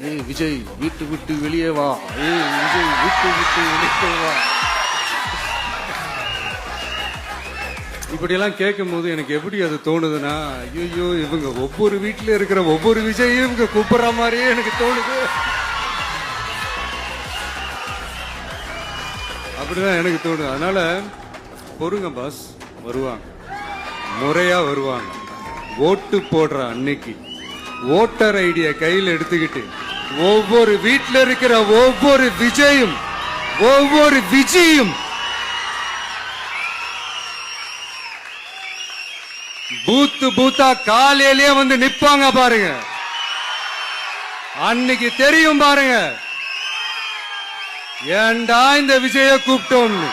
ஏய் விஜய் வீட்டு விட்டு வெளியே வா, ஏய் விஜய் வீட்டு விட்டு வெளியே வா. இப்படியெல்லாம் கேட்கும் போது எனக்கு எப்படி அது தோணுதுன்னா, ஐயோ இவங்க ஒவ்வொரு வீட்டுல இருக்கிற ஒவ்வொரு விஜயும் இவங்க கூப்பிடுற மாதிரியே எனக்கு தோணுது. அப்படிதான் எனக்கு தோணுது. அதனால பொறுங்க பாஸ், வருவாங்க, முறையா வருவாங்க. ஓட்டு போடுற அன்னைக்கு ஓட்டர் ஐடிய கையில் எடுத்துக்கிட்டு ஒவ்வொரு வீட்டில் இருக்கிற ஒவ்வொரு விஜயும் ஒவ்வொரு விஜயும் பூத்து பூத்தா காலையிலேயே வந்து நிப்பாங்க பாருங்க. அன்னைக்கு தெரியும் பாருங்க, ஏண்டா இந்த விஜய கூப்பிட்டோம்னு.